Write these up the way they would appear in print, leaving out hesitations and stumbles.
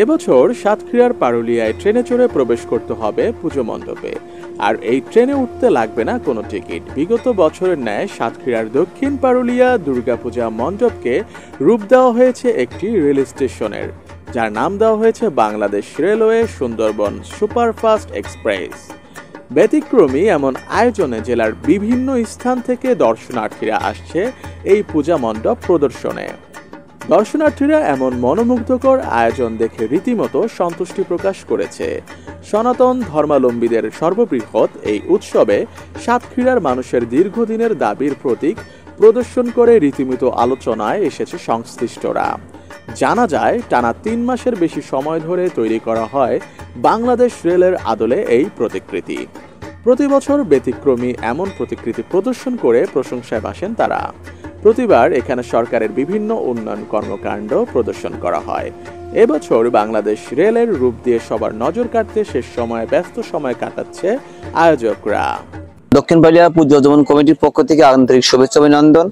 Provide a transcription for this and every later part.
এবছর সাতক্ষীরার পারুলিয়ায় ট্রেনে চড়ে প্রবেশ করতে হবে পুজো মণ্ডপে। আর এই ট্রেনে উঠতে লাগবে না কোনো টিকিট। বিগত বছরের ন্যায় সাতক্ষীরার দক্ষিণ পারুলিয়া দুর্গাপূজা মণ্ডপকে রূপ দেওয়া হয়েছে একটি রেল স্টেশনের, যার নাম দেওয়া হয়েছে Bangladesh railway Sundarban superfast express. ব্যতিক্রমী এমন আয়োজনে জেলার বিভিন্ন স্থান থেকে দর্শনার্থীরা আসছে এই পূজা মণ্ডপ প্রদর্শনে। দর্শনার্থীরা এমন মনোমুগ্ধকর আয়োজন দেখে রীতিমতো সন্তুষ্টি প্রকাশ করেছে। সনাতন ধর্মাবলম্বীদের সর্ববৃহৎ এই উৎসবে সাতক্ষীরার মানুষের দীর্ঘদিনের দাবির প্রতীক প্রদর্শন করে রীতিমতো আলোচনায় এসেছে সংশ্লিষ্টরা। জানা যায়, টানা ৩ মাসের বেশি সময় ধরে তৈরি করা হয় বাংলাদেশ রেলের আদলে এই প্রতিকৃতি। প্রতি বছর ব্যতিক্রমী এমন প্রতিকৃতি প্রদর্শন করে প্রশংসায় ভাসেন তারা। প্রতিবার এখানে সরকারের বিভিন্ন উন্নয়ন কর্মকাণ্ড প্রদর্শন করা হয়। এবছর বাংলাদেশ রেলের রূপ দিয়ে সবার নজর কাটতে শেষ সময়ে ব্যস্ত সময় কাটাচ্ছে আয়োজকরা। দক্ষিণ পারুলিয়া পুজো উদযাপন কমিটির পক্ষ থেকে আন্তরিক শুভেচ্ছা অভিনন্দন।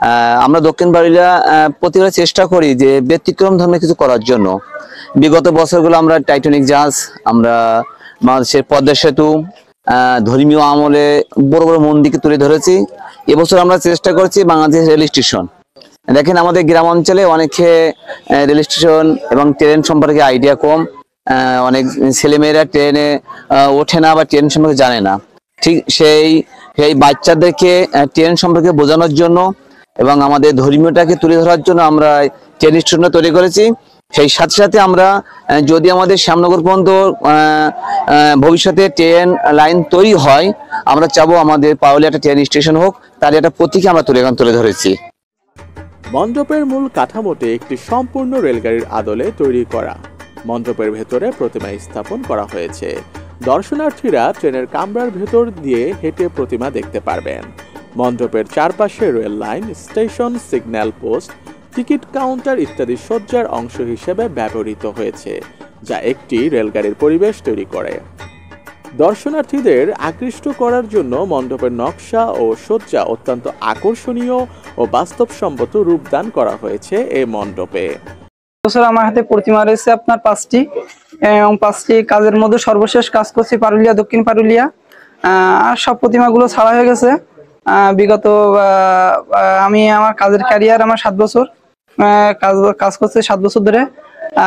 আমরা দক্ষিণ পারুলিয়া প্রতিবার চেষ্টা করি যে ব্যতিক্রম ধরনের কিছু করার জন্য। বিগত বছরগুলো আমরা টাইটানিক জাহাজ, আমরা বাংলাদেশের পদ্মা সেতু, ধর্মীয় আমলে বড় বড় মন্দিরকে তুলে ধরেছি। এবছর আমরা চেষ্টা করছি বাংলাদেশ রেল স্টেশন। দেখেন, আমাদের গ্রাম অঞ্চলে অনেকে রেল স্টেশন এবং ট্রেন সম্পর্কে আইডিয়া কম। অনেক ছেলেমেয়েরা ট্রেনে ওঠে না বা ট্রেন সম্পর্কে জানে না। ঠিক সেই বাচ্চাদেরকে ট্রেন সম্পর্কে বোঝানোর জন্য এবং আমাদের ধর্মীয়টাকে তুলে ধরার জন্য আমরা ট্রেন স্টেশন তৈরি করেছি। সেই সাথে সাথে আমরা যদি আমাদের শ্যামনগর পর্যন্ত ভবিষ্যতে ট্রেন লাইন তৈরি হয়, আমরা চাবো আমাদের পারুলিয়া একটা ট্রেন স্টেশন হোক, তার একটা প্রতীক আমরা তুলে ধরেছি। মণ্ডপের মূল কাঠামোটি একটি সম্পূর্ণ রেলগাড়ির আদলে তৈরি করা। মণ্ডপের ভেতরে প্রতিমা স্থাপন করা হয়েছে। দর্শনার্থীরা ট্রেনের কামরার ভেতর দিয়ে হেঁটে প্রতিমা দেখতে পারবেন। মণ্ডপের চারপাশে rail line, station, signal post, ticket counter ইত্যাদি সজ্জার অংশ হিসেবে ব্যবহৃত হয়েছে, যা একটি রেলগাড়ির পরিবেশ তৈরি করে। দর্শনার্থীদের আকৃষ্ট করার জন্য মণ্ডপের নকশা ও সজ্জা অত্যন্ত আকর্ষণীয় ও বাস্তবসম্মত রূপদান করা হয়েছে এই মণ্ডপে। বছর আমার হাতে প্রতিমা রয়েছে আপনার 5টি, এবং 5টি কাজের মধ্যে সর্বশেষ কাজ করছি পারুলিয়া, দক্ষিণ পারুলিয়া। আর সব প্রতিমাগুলো ছাড়া হয়ে গেছে। বিগত আমি আমার কাজের ক্যারিয়ার আমার 7 বছর কাজ করছি, 7 বছর ধরে।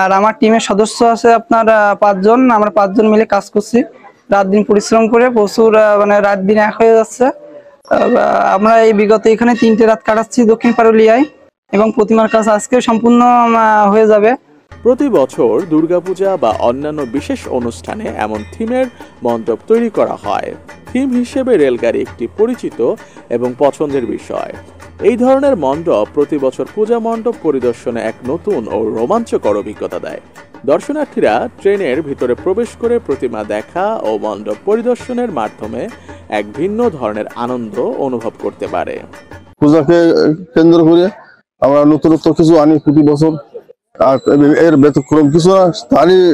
আর আমার টিমের সদস্য আছে আপনার 5 জন। আমরা 5 জন মিলে কাজ করছি, রাত দিন পরিশ্রম করে। প্রচুর মানে রাত দিন এক হয়ে যাচ্ছে। আমরা এই বিগত এখানে 3টে রাত কাটাচ্ছি দক্ষিণ পারুলিয়ায়, এবং প্রতিমার কাজ আজকে সম্পূর্ণ হয়ে যাবে। প্রতি বছর দুর্গাপূজা বা অন্যান্য বিশেষ অনুষ্ঠানে এমন থিমের মণ্ডপ তৈরি করা হয়। থিম হিসেবে রেলগাড়ি একটি পরিচিত এবং পছন্দের বিষয়। এই ধরনের মণ্ডপ প্রতি বছর পূজা মণ্ডপ পরিদর্শনে এক নতুন ও রোমাঞ্চকর অভিজ্ঞতা দেয়। দর্শনার্থীরা ট্রেনের ভিতরে প্রবেশ করে প্রতিমা দেখা ও মণ্ডপ পরিদর্শনের মাধ্যমে এক ভিন্ন ধরনের আনন্দ অনুভব করতে পারে। পূজাকে কেন্দ্র করে আমরা নতুনত্ব কিছু আনি প্রতি বছর, আর এর ব্যতিক্রম কিছু স্থানীয়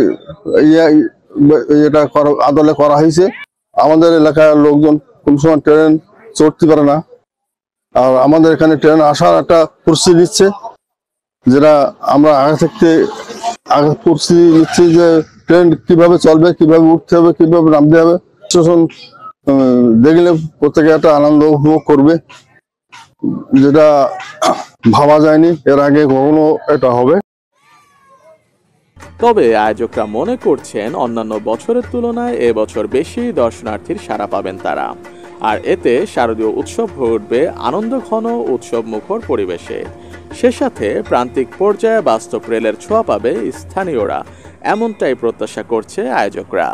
এটা আদলে করা হয়েছে। আমাদের এলাকার লোকজন কোন সময় ট্রেন চড়তে পারে না, আর আমাদের এখানে ট্রেন আসার একটা প্রস্তুতি নিচ্ছে, যেটা আমরা আগে প্রস্তুতি নিচ্ছি যে ট্রেন কিভাবে চলবে, কিভাবে উঠতে হবে, কিভাবে নামতে হবে। স্টেশন দেখলে প্রত্যেকে একটা আনন্দ উপভোগ করবে, যেটা ভাবা যায়নি এর আগে কখনো এটা হবে। তবে আয়োজকরা মনে করছেন অন্যান্য বছরের তুলনায় এবছর বেশি দর্শনার্থীর সাড়া পাবেন তারা। আর এতে শারদীয় উৎসব হয়ে উঠবে আনন্দঘন উৎসব মুখর পরিবেশে। সে সাথে প্রান্তিক পর্যায়ে বাস্তব রেলের ছোঁয়া পাবে স্থানীয়রা, এমনটাই প্রত্যাশা করছে আয়োজকরা।